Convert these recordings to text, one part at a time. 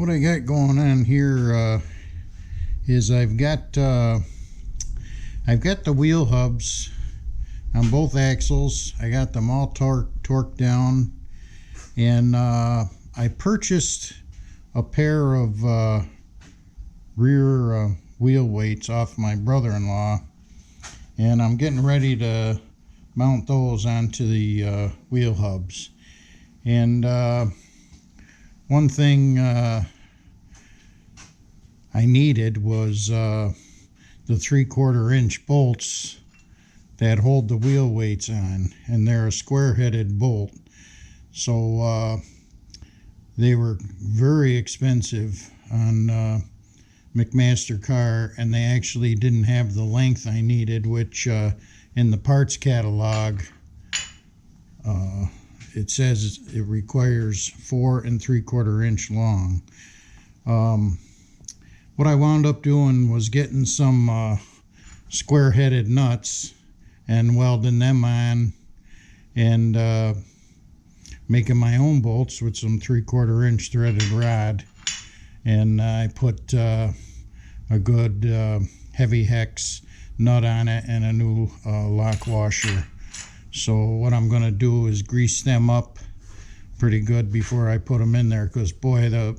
what I got going on here is I've got the wheel hubs on both axles. I got them all torqued down, and I purchased a pair of rear wheel weights off my brother-in-law, and I'm getting ready to mount those onto the wheel hubs. And one thing I needed was the 3/4 inch bolts that hold the wheel weights on, and they're a square-headed bolt. So they were very expensive on McMaster car, and they actually didn't have the length I needed, which in the parts catalog it says it requires 4 3/4 inch long. What I wound up doing was getting some square-headed nuts and welding them on, and making my own bolts with some 3/4 inch threaded rod. And I put a good heavy hex nut on it and a new lock washer. So what I'm going to do is grease them up pretty good before I put them in there, because boy,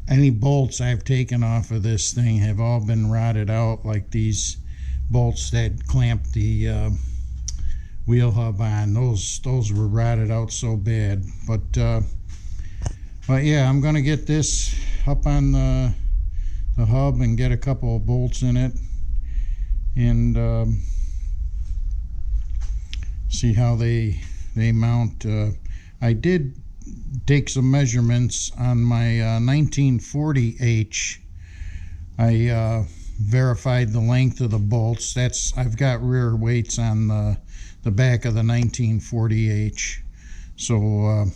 any bolts I've taken off of this thing have all been rotted out, like these bolts that clamp the wheel hub on. Those were rotted out so bad. But yeah, I'm gonna get this up on the hub and get a couple of bolts in it, and see how they mount. I did take some measurements on my 1940 H. I verified the length of the bolts. I've got rear weights on the back of the 1940 H, so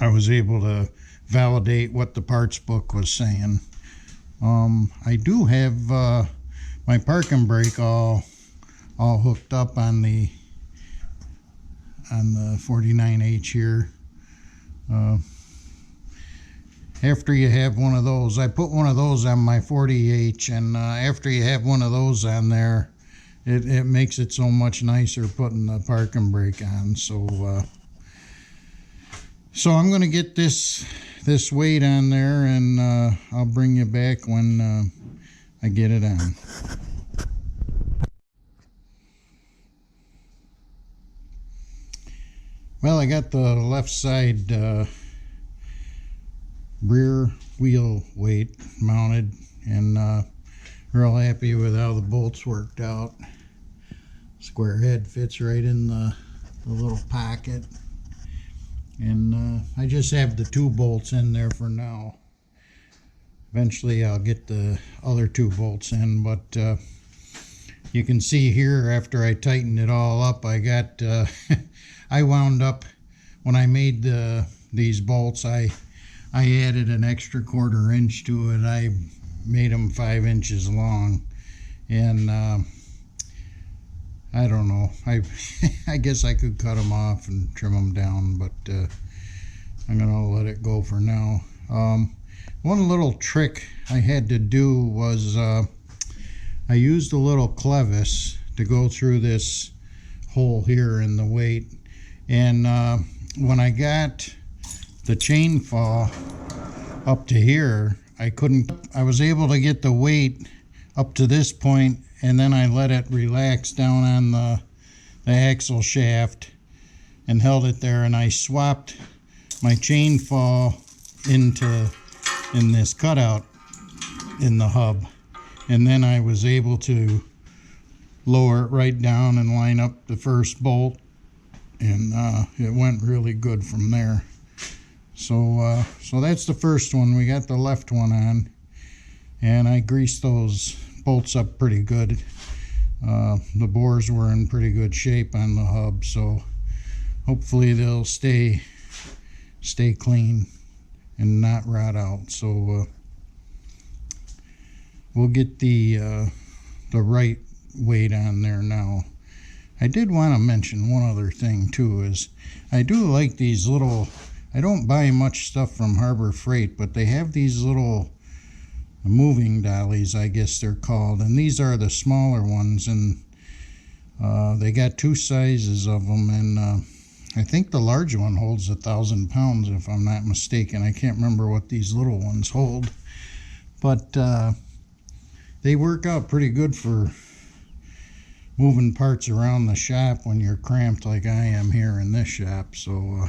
I was able to validate what the parts book was saying. I do have my parking brake all hooked up on the 49H here. After you have one of those, I put one of those on my 40H, and after you have one of those on there, it makes it so much nicer putting the parking brake on. So I'm going to get this weight on there, and I'll bring you back when I get it on. Well, I got the left side rear wheel weight mounted, and real happy with how the bolts worked out. Square head fits right in the little pocket, and I just have the 2 bolts in there for now. Eventually I'll get the other 2 bolts in, but you can see here, after I tightened it all up, I got I wound up, when I made these bolts, I added an extra 1/4 inch to it. I made them 5 inches long, and I don't know, I guess I could cut them off and trim them down, but I'm gonna let it go for now. One little trick I had to do was I used a little clevis to go through this hole here in the weight, and when I got the chain fall up to here, I was able to get the weight up to this point, and then I let it relax down on the axle shaft and held it there, and I swapped my chain fall in this cutout in the hub, and then I was able to lower it right down and line up the first bolt, and it went really good from there. So that's the first one. We got the left one on, and I greased those bolts up pretty good. The bores were in pretty good shape on the hub, so hopefully they'll stay clean and not rot out. So we'll get the right weight on there now. I did want to mention one other thing too, is I do like these little I don't buy much stuff from Harbor Freight, but they have these little moving dollies, I guess they're called, and these are the smaller ones, and they got two sizes of them, and I think the large one holds 1,000 pounds, if I'm not mistaken. I can't remember what these little ones hold, but they work out pretty good for moving parts around the shop when you're cramped like I am here in this shop. So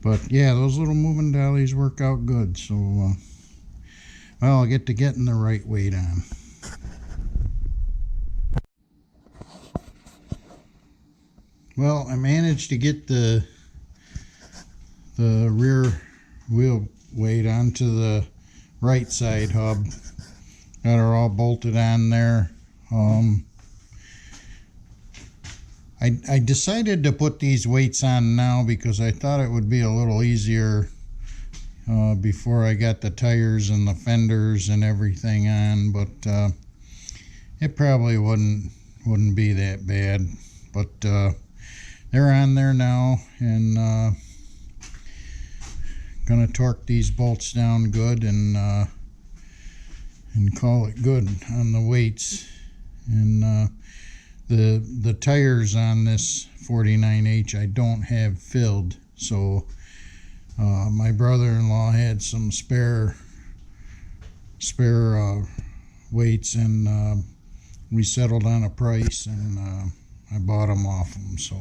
but yeah, those little moving dollies work out good. So well, I'll get to getting the right weight on. Well, I managed to get the rear wheel weight onto the right side hub. Got her all bolted on there. I decided to put these weights on now because I thought it would be a little easier before I got the tires and the fenders and everything on, but it probably wouldn't be that bad. But they're on there now, and gonna torque these bolts down good and call it good on the weights. And the tires on this 49H I don't have filled, so my brother-in-law had some spare weights, and we settled on a price, and I bought them off him. So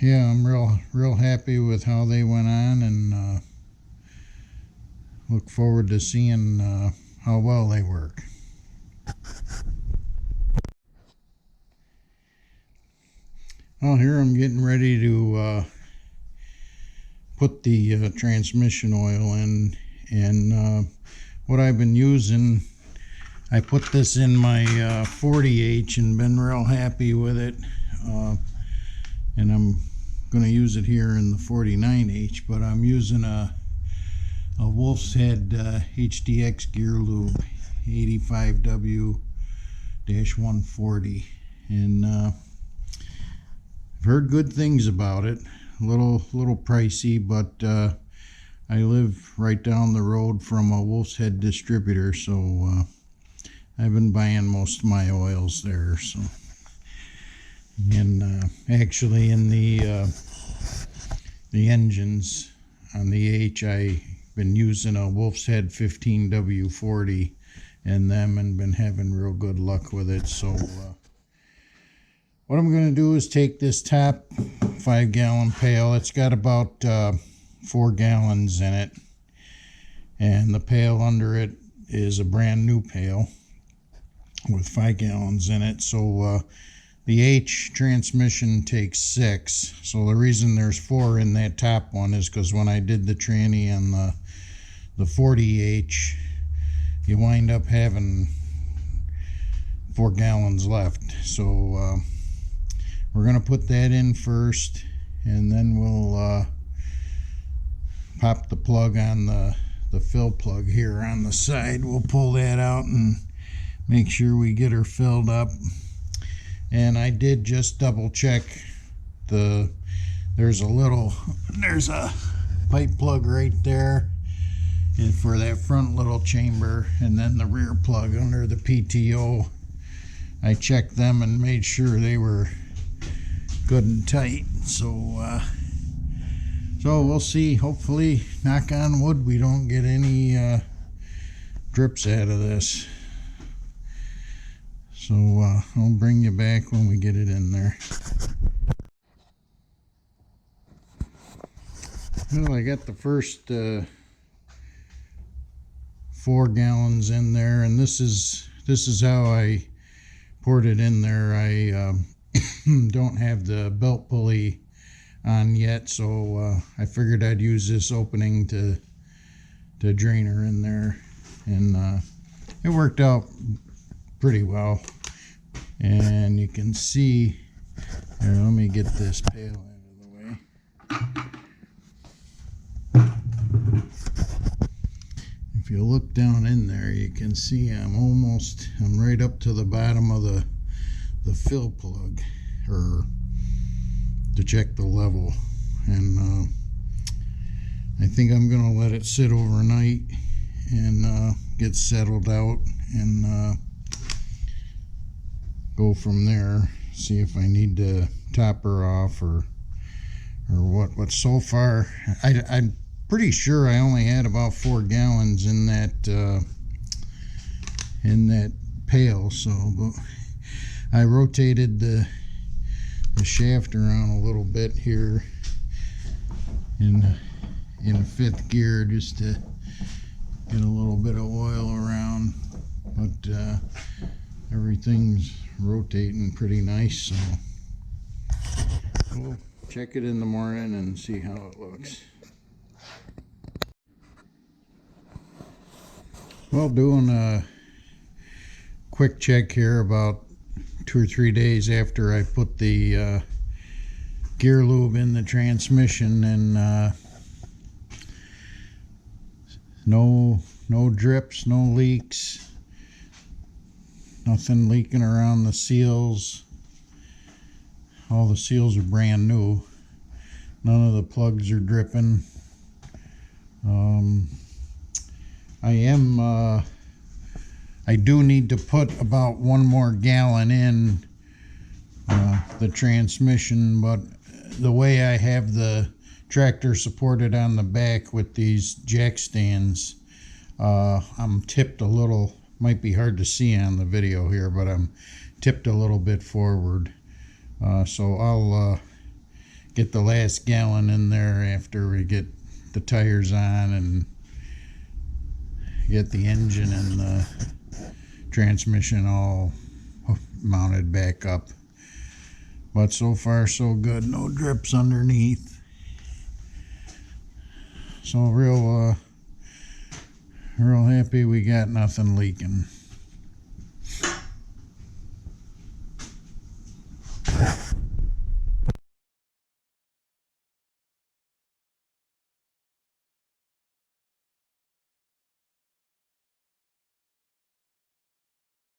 yeah, I'm real happy with how they went on, and look forward to seeing how well they work. Well, here I'm getting ready to put the transmission oil in, and what I've been using, I put this in my 40H and been real happy with it, and I'm going to use it here in the 49H, but I'm using a Wolf's Head HDX gear lube 85W-140, and I've heard good things about it. A little pricey, but I live right down the road from a Wolf's Head distributor, so I've been buying most of my oils there. So, and actually in the engines on the H, I've been using a Wolf's Head 15W40 in them and been having real good luck with it. So what I'm going to do is take this top 5-gallon pail. It's got about 4 gallons in it, and the pail under it is a brand new pail with 5 gallons in it. So the H transmission takes 6. So the reason there's 4 in that top one is because when I did the tranny on the 40H, you wind up having 4 gallons left. So we're going to put that in first, and then we'll pop the plug on the fill plug here on the side. We'll pull that out and make sure we get her filled up. And I did just double check there's a pipe plug right there and for that front little chamber, and then the rear plug under the PTO. I checked them and made sure they were good and tight. So we'll see. Hopefully, knock on wood, we don't get any drips out of this. So I'll bring you back when we get it in there. Well, I got the first 4 gallons in there, and this is how I poured it in there. I don't have the belt pulley on yet, so I figured I'd use this opening to drain her in there, and it worked out pretty well. And you can see here, let me get this pail out of the way. If you look down in there, you can see I'm right up to the bottom of the fill plug, or to check the level, and I think I'm gonna let it sit overnight and get settled out, and go from there. See if I need to top her off or what. But so far, I'm pretty sure I only had about 4 gallons in that pail. So, but I rotated the shaft around a little bit here in 5th gear just to get a little bit of oil around, but everything's rotating pretty nice, so we'll check it in the morning and see how it looks. Well, doing a quick check here about 2 or 3 days after I put the gear lube in the transmission, and no drips, no leaks, nothing leaking around the seals. All the seals are brand new. None of the plugs are dripping. I do need to put about 1 more gallon in the transmission, but the way I have the tractor supported on the back with these jack stands, I'm tipped a little. Might be hard to see on the video here, but I'm tipped a little bit forward, so I'll get the last gallon in there after we get the tires on and get the engine and the transmission all mounted back up. But so far so good, no drips underneath, so real happy we got nothing leaking.